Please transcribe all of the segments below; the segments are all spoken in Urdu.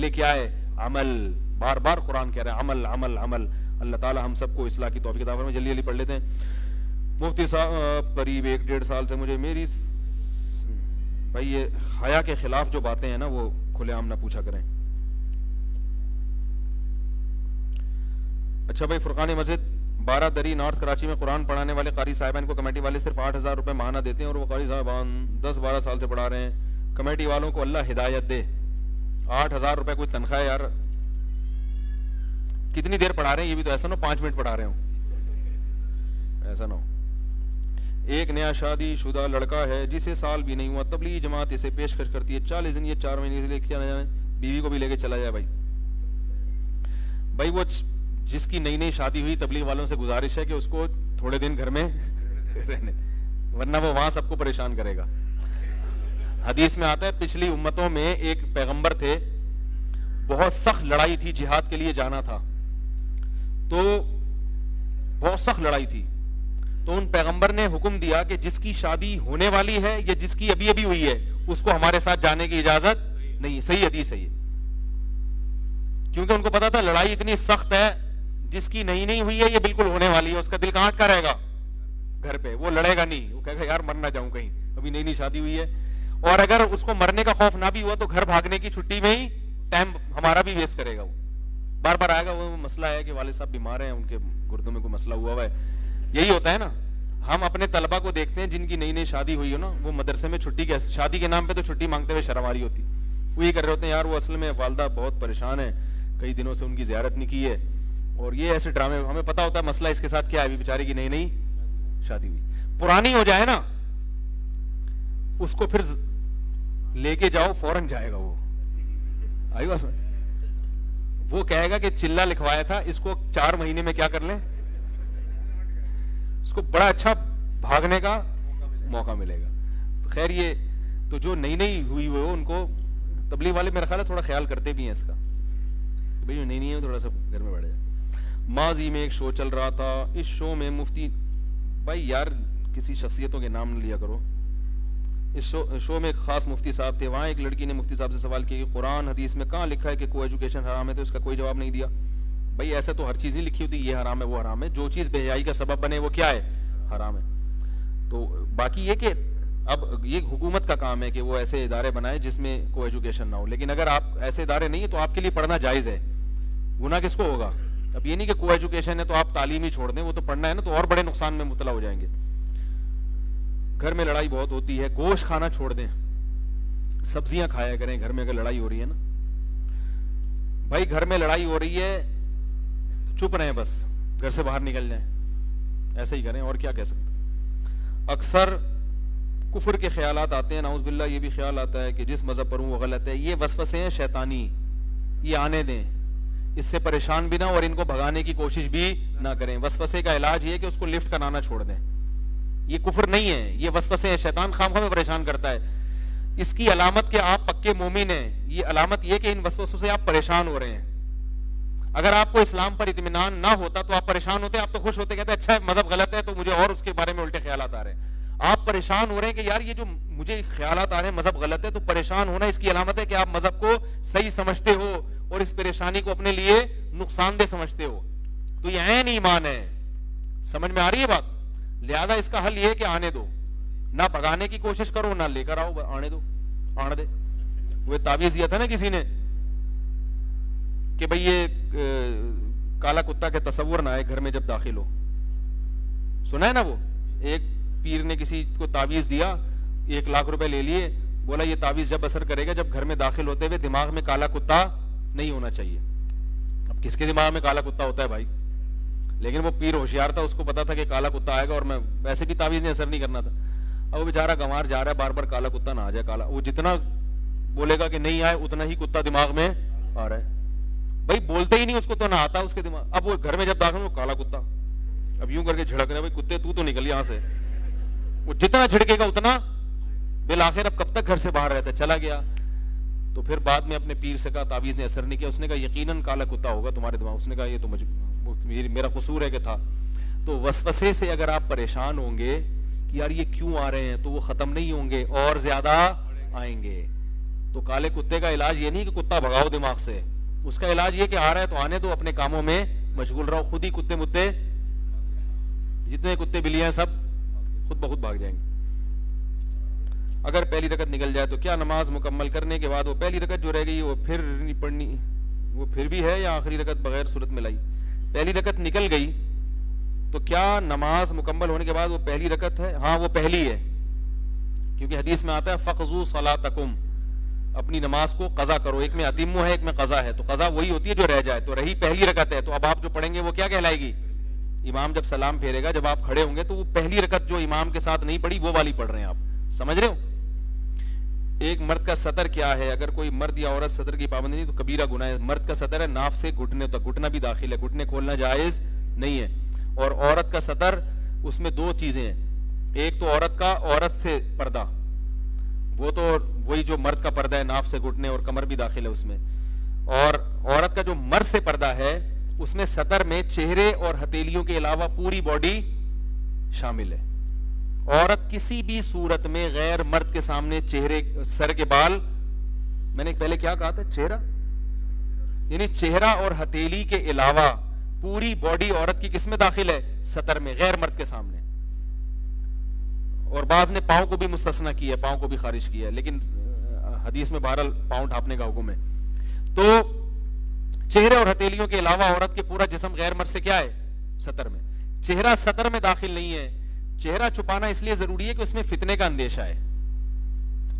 پہلے کیا ہے؟ عمل. بار بار قرآن کہہ رہا ہے عمل عمل عمل. اللہ تعالی ہم سب کو اصلاح کی توفیق عطا فرمائے. جلدی جلدی پڑھ لیتے ہیں. مفتی صاحب قریب 1-1.5 سال سے مجھے میری بھائی یہ حیا کے خلاف جو باتیں ہیں نا وہ کھلے عام نہ پوچھا کریں. اچھا بھائی, فرقان مسجد 12 دری نارتھ کراچی میں قرآن پڑھانے والے قاری صاحبان کو کمیٹی والے صرف 8,000 روپے ماہانہ دیتے ہیں اور وہ قاری صاحبان 10-12 سال سے پڑھا رہے ہیں. کمیٹی والوں کو اللہ ہدایت دے. 8,000 روپے کوئی تنخواہ ہے یار؟ کتنی دیر پڑھا رہے ہیں؟ یہ بھی تو ایسا نہ 5 منٹ پڑھا رہے ہوں, ایسا نہ ہو. ایک نیا شادی شدہ لڑکا ہے جسے سال بھی نہیں ہوا, تبلیغی جماعت اسے پیشکش کرتی ہے 40 دن یا 4 مہینے کے لیے کیا نہ جائے, بیوی کو بھی لے کے چلا جائے. بھائی وہ جس کی نئی نئی شادی ہوئی, تبلیغ والوں سے گزارش ہے کہ اس کو تھوڑے دن گھر میں رہنے, ورنہ وہ وہاں سب کو پریشان کرے گا. حدیث میں آتا ہے پچھلی امتوں میں ایک پیغمبر تھے, بہت سخت لڑائی تھی, جہاد کے لیے جانا تھا تو بہت سخت لڑائی تھی, تو ان پیغمبر نے حکم دیا کہ جس کی شادی ہونے والی ہے یا جس کی ابھی ابھی ہوئی ہے اس کو ہمارے ساتھ جانے کی اجازت نہیں. صحیح حدیث ہے یہ, کیونکہ ان کو پتا تھا لڑائی اتنی سخت ہے, جس کی نئی نئی ہوئی ہے یہ بالکل ہونے والی ہے, اس کا دل کہاں کا رہے گا گھر پہ, وہ لڑے گا نہیں, وہ کہے گا یار مر نہ جاؤں کہیں, ابھی نئی نئی شادی ہوئی ہے. اور اگر اس کو مرنے کا خوف نہ بھی ہوا تو گھر بھاگنے کی چھٹی میں ہی ٹائم ہمارا بھی ویسٹ کرے گا. وہ بار بار آئے گا, وہ مسئلہ ہے کہ والد صاحب بیمار ہیں, ان کے گردوں میں کوئی مسئلہ ہوا ہے. یہی ہوتا ہے نا, ہم اپنے طلبہ کو دیکھتے ہیں جن کی نئی نئی شادی ہوئی ہو نا, وہ مدرسے میں چھٹی کے شادی کے نام پہ تو چھٹی مانگتے ہوئے شرم آ رہی ہوتی, وہ یہ کر رہے ہوتے ہیں یار وہ اصل میں والدہ بہت پریشان ہے, کئی دنوں سے ان کی زیارت نہیں کی ہے, اور یہ ایسے ڈرامے. ہمیں پتا ہوتا ہے مسئلہ اس کے ساتھ کیا ہے, ابھی بیچارے کی نئی نئی شادی ہوئی. پرانی ہو جائے نا اس کو پھر لے کے جاؤ فوراً جائے گا. وہ آئی بات, وہ کہے گا کہ چلا لکھوایا تھا, اس کو 4 مہینے میں کیا کر لیں, اس کو بڑا اچھا بھاگنے کا موقع ملے گا. خیر یہ تو جو نئی نئی ہوئی وہ ان کو تبلیغ والے میرا خیال ہے تھوڑا خیال کرتے بھی ہیں اس کا, بھئی جو نئی نئی ہے تھوڑا سا گھر میں بیٹھ جائے. ماضی میں ایک شو چل رہا تھا, اس شو میں مفتی, بھائی یار کسی شخصیتوں کے نام نہ لیا کرو. اس شو میں ایک خاص مفتی صاحب تھے, وہاں ایک لڑکی نے مفتی صاحب سے سوال کیا کہ قرآن حدیث میں کہاں لکھا ہے کہ کو ایجوکیشن حرام ہے, تو اس کا کوئی جواب نہیں دیا. بھائی ایسا تو ہر چیز نہیں لکھی ہوتی یہ حرام ہے وہ حرام ہے, جو چیز بے حیائی کا سبب بنے وہ کیا ہے, حرام ہے. تو باقی یہ کہ اب یہ حکومت کا کام ہے کہ وہ ایسے ادارے بنائے جس میں کو ایجوکیشن نہ ہو, لیکن اگر آپ ایسے ادارے نہیں ہیں تو آپ کے لیے پڑھنا جائز ہے. گناہ کس کو ہوگا؟ اب یہ نہیں کہ کو ایجوکیشن ہے تو آپ تعلیم ہی چھوڑ دیں, وہ تو پڑھنا ہے نا, تو اور بڑے نقصان میں مبتلا ہو جائیں گے. گھر میں لڑائی بہت ہوتی ہے, گوشت کھانا چھوڑ دیں, سبزیاں کھایا کریں گھر میں. اگر لڑائی ہو رہی ہے نا بھائی, گھر میں لڑائی ہو رہی ہے چپ رہیں, بس گھر سے باہر نکل جائیں, ایسا ہی کریں, اور کیا کہہ سکتے. اکثر کفر کے خیالات آتے ہیں, نعوذ باللہ یہ بھی خیال آتا ہے کہ جس مذہب پر ہوں وہ غلط ہے. یہ وسوسے ہیں شیطانی, یہ آنے دیں, اس سے پریشان بھی نہ اور ان کو بھگانے کی کوشش بھی نہ کریں. وسوسے کا علاج یہ کہ اس کو لفٹ کرانا چھوڑ دیں. یہ کفر نہیں ہے, یہ وسوسے ہیں, شیطان خام خواہ میں پریشان کرتا ہے. اس کی علامت کہ آپ پکے مومن ہیں, یہ علامت یہ کہ ان وسوسوں سے آپ پریشان ہو رہے ہیں. اگر آپ کو اسلام پر اطمینان نہ ہوتا تو آپ پریشان ہوتے, آپ تو خوش ہوتے, کہتے اچھا مذہب غلط ہے تو مجھے اور اس کے بارے میں الٹے خیالات آ رہے ہیں. آپ پریشان ہو رہے ہیں کہ یار یہ جو مجھے خیالات آ رہے ہیں مذہب غلط ہے, تو پریشان ہونا اس کی علامت ہے کہ آپ مذہب کو صحیح سمجھتے ہو اور اس پریشانی کو اپنے لیے نقصان دہ سمجھتے ہو. تو یہ عین ایمان ہے. سمجھ میں آ رہی ہے بات؟ لہذا اس کا حل یہ ہے کہ آنے دو, نہ بھگانے کی کوشش کرو نہ لے کر آؤ, آنے دو, آنے دے. وہ تعویذ دیا تھا نا کسی نے کہ بھئی یہ کالا کتا کے تصور نہ آئے گھر میں جب داخل ہو, سنا ہے نا. وہ ایک پیر نے کسی کو تعویذ دیا, 1 لاکھ روپے لے لیے, بولا یہ تعویذ جب اثر کرے گا جب گھر میں داخل ہوتے ہوئے دماغ میں کالا کتا نہیں ہونا چاہیے. اب کس کے دماغ میں کالا کتا ہوتا ہے بھائی؟ لیکن وہ پیر ہوشیار تھا, اس کو پتا تھا کہ کالا کتا آئے گا, اور میں ویسے بھی تعویذ نے اثر نہیں کرنا تھا. اب وہ بیچارہ گنوار جا رہا ہے, بار بار کالا کتا نہ آ جائے. کالا وہ جتنا بولے گا کہ نہیں آئے اتنا ہی کتا دماغ میں آ رہا ہے. بھائی بولتے ہی نہیں اس کو تو نہ آتا اس کے دماغ. اب وہ گھر میں جب داخل ہو کالا کتا, اب یوں کر کے جھڑک رہے, بھائی کتے تو نکل یہاں سے. وہ جتنا جھڑکے گا اتنا بالآخر اب کب تک گھر سے باہر رہتا ہے, چلا گیا. تو پھر بعد میں اپنے پیر سے کہا, تعویذ نے اثر نہیں کیا. اس نے کہا یقیناً کالا کتا ہوگا تمہارے دماغ. اس نے کہا یہ تو میرا قصور ہے کہ تھا. تو وسوسے سے اگر آپ پریشان ہوں گے کہ یار یہ کیوں آ رہے ہیں, تو وہ ختم نہیں ہوں گے, اور زیادہ آئیں گے. تو کالے کتے کا علاج یہ نہیں کہ کتا بھگاؤ دماغ سے, اس کا علاج یہ کہ آ رہا ہے تو آنے دو, اپنے کاموں میں مشغول رہو, خود ہی کتے متے جتنے کتے بلیاں سب خود بخود بھاگ جائیں گے. اگر پہلی رکعت نکل جائے تو کیا نماز مکمل کرنے کے بعد وہ پہلی رکعت جو رہ گئی وہ پھر نہیں پڑھنی, وہ پھر بھی ہے, یا آخری رکعت بغیر صورت میں لائی؟ پہلی رکعت نکل گئی تو کیا نماز مکمل ہونے کے بعد وہ پہلی رکعت ہے؟ ہاں وہ پہلی ہے, کیونکہ حدیث میں آتا ہے فقضوا صلاتکم, اپنی نماز کو قضا کرو. ایک میں اتموا ہے, ایک میں قضا ہے. تو قضا وہی ہوتی ہے جو رہ جائے, تو رہی پہلی رکعت ہے. تو اب آپ جو پڑھیں گے وہ کیا کہلائے گی؟ امام جب سلام پھیرے گا, جب آپ کھڑے ہوں گے تو وہ پہلی رکعت جو امام کے ساتھ نہیں پڑھی وہ والی پڑھ رہے ہیں آپ, سمجھ رہے ہو؟ ایک مرد کا سطر کیا ہے؟ اگر کوئی مرد یا عورت سطر کی پابندی نہیں تو کبیرہ گناہ ہے. مرد کا سطر ہے ناف سے گھٹنے تک, گھٹنا بھی داخل ہے, گھٹنے کھولنا جائز نہیں ہے. اور عورت کا سطر, اس میں دو چیزیں ہیں, ایک تو عورت کا عورت سے پردہ, وہ تو وہی جو مرد کا پردہ ہے, ناف سے گھٹنے اور کمر بھی داخل ہے اس میں. اور عورت کا جو مرد سے پردہ ہے اس میں سطر میں چہرے اور ہتھیلیوں کے علاوہ پوری باڈی شامل ہے. عورت کسی بھی صورت میں غیر مرد کے سامنے چہرے, سر کے بال, میں نے پہلے کیا کہا تھا, چہرہ یعنی چہرہ اور ہتھیلی کے علاوہ پوری باڈی عورت کی کس میں داخل ہے؟ سطر میں, غیر مرد کے سامنے. اور بعض نے پاؤں کو بھی مستثنا کیا ہے, پاؤں کو بھی خارج کیا ہے, لیکن حدیث میں بہرحال پاؤں ڈھانپنے کا حکم ہے. تو چہرے اور ہتھیلیوں کے علاوہ عورت کے پورا جسم غیر مرد سے کیا ہے؟ سطر میں. چہرہ سطر میں داخل نہیں ہے. چہرہ چھپانا اس لیے ضروری ہے کہ اس میں فتنے کا اندیشہ ہے.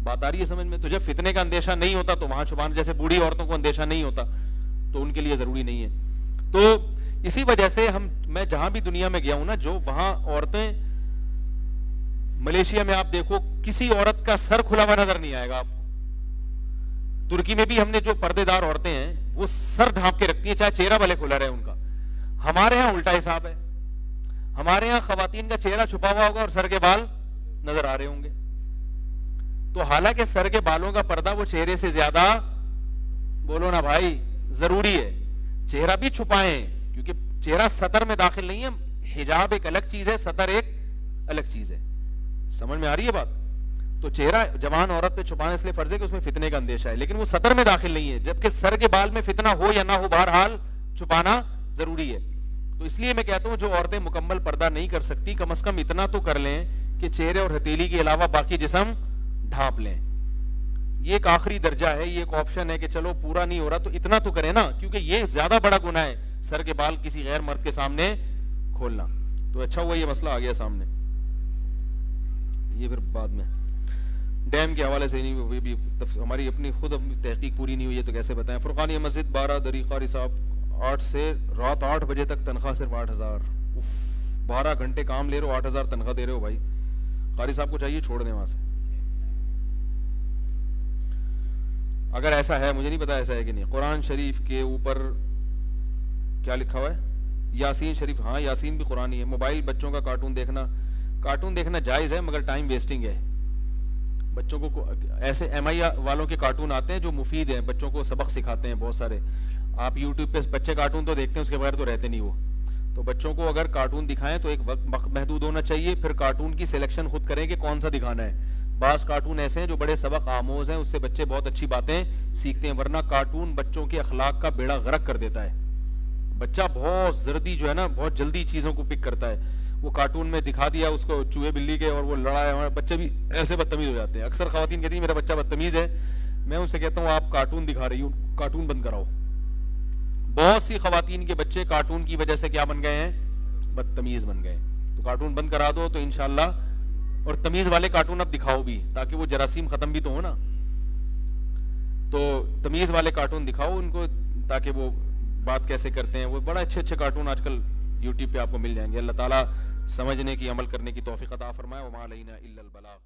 بات آ رہی ہے سمجھ میں؟ تو جب فتنے کا اندیشہ نہیں ہوتا تو وہاں چھپانا, جیسے بوڑھی عورتوں کو اندیشہ نہیں ہوتا تو ان کے لیے ضروری نہیں ہے. تو اسی وجہ سے میں جہاں بھی دنیا میں گیا ہوں نا, جو وہاں عورتیں, ملیشیا میں آپ دیکھو کسی عورت کا سر کھلا ہوا نظر نہیں آئے گا آپ. ترکی میں بھی ہم نے جو پردے دار عورتیں ہیں وہ سر ڈھانپ کے رکھتی ہیں چاہے چہرہ بھلے کھلا رہے ان کا. ہمارے ہاں الٹا حساب ہے, ہمارے ہاں خواتین کا چہرہ چھپا ہوا ہوگا اور سر کے بال نظر آ رہے ہوں گے. تو حالانکہ سر کے بالوں کا پردہ وہ چہرے سے زیادہ, بولو نا بھائی, ضروری ہے. چہرہ بھی چھپائیں کیونکہ چہرہ سطر میں داخل نہیں ہے. حجاب ایک الگ چیز ہے, سطر ایک الگ چیز ہے. سمجھ میں آ رہی ہے بات؟ تو چہرہ جوان عورت پہ چھپانا اس لیے فرض ہے کہ اس میں فتنے کا اندیشہ ہے, لیکن وہ سطر میں داخل نہیں ہے. جبکہ سر کے بال میں فتنہ ہو یا نہ ہو, بہرحال چھپانا ضروری ہے. تو اس لیے میں کہتا ہوں جو عورتیں مکمل پردہ نہیں کر سکتی, کم از کم اتنا تو کر لیں کہ چہرے اور ہتھیلی کے علاوہ باقی جسم ڈھانپ لیں. یہ ایک آخری درجہ ہے, یہ ایک آپشن ہے کہ چلو پورا نہیں ہو رہا تو اتنا تو کریں نا, کیونکہ یہ زیادہ بڑا گناہ ہے سر کے بال کسی غیر مرد کے سامنے کھولنا. تو اچھا ہوا یہ مسئلہ آ گیا سامنے. یہ پھر بعد میں ڈیم کے حوالے سے نہیں, بھی ہماری اپنی خود اپنی تحقیق پوری نہیں ہوئی ہے تو کیسے بتائیں. فرقانی مسجد 12 دری قاری صاحب 8 سے رات 8 بجے تک تنخواہ صرف 8000. 12 گھنٹے کام لے رہے ہو, 8000 تنخواہ دے رہے ہو بھائی. قاری صاحب کو چاہیے چھوڑ دیں وہاں سے. اگر ایسا ہے, مجھے نہیں پتا ایسا ہے کہ نہیں. قرآن شریف کے اوپر کیا لکھا ہوا ہے؟ یاسین شریف. ہاں یاسین بھی قرآن ہی ہے. موبائل بچوں کا کارٹون دیکھنا جائز ہے مگر ٹائم ویسٹنگ ہے. بچوں کو ایسے ایم آئی والوں کے کارٹون آتے ہیں جو مفید ہیں, بچوں کو سبق سکھاتے ہیں بہت سارے. آپ یوٹیوب پہ بچے کارٹون تو دیکھتے ہیں, اس کے بغیر تو رہتے نہیں وہ. تو بچوں کو اگر کارٹون دکھائیں تو ایک وقت محدود ہونا چاہیے, پھر کارٹون کی سلیکشن خود کریں کہ کون سا دکھانا ہے. بعض کارٹون ایسے ہیں جو بڑے سبق آموز ہیں, اس سے بچے بہت اچھی باتیں سیکھتے ہیں, ورنہ کارٹون بچوں کے اخلاق کا بیڑا غرق کر دیتا ہے. بچہ بہت زردی جو ہے نا, بہت جلدی چیزوں کو پک کرتا ہے. وہ کارٹون میں دکھا دیا اس کو چوہے بلی کے اور وہ لڑا ہے, ہمارے بچے بھی ایسے بدتمیز ہو جاتے ہیں. اکثر خواتین کہتی ہیں میرا بچہ بدتمیز ہے. میں ان سے کہتا ہوں آپ کارٹون دکھا رہی ہوں, کارٹون بند کراؤ. بہت سی خواتین کے بچے کارٹون کی وجہ سے کیا بن گئے ہیں؟ بدتمیز بن گئے. تو کارٹون بند کرا دو تو انشاءاللہ, اور تمیز والے کارٹون اب دکھاؤ بھی تاکہ وہ جراثیم ختم بھی تو ہو نا. تو تمیز والے کارٹون دکھاؤ ان کو تاکہ وہ بات کیسے کرتے ہیں. وہ بڑا اچھے کارٹون آج کل یوٹیوب پہ آپ کو مل جائیں گے. اللہ تعالیٰ سمجھنے کی, عمل کرنے کی توفیق عطا فرمائے. وما علینا الا البلاغ.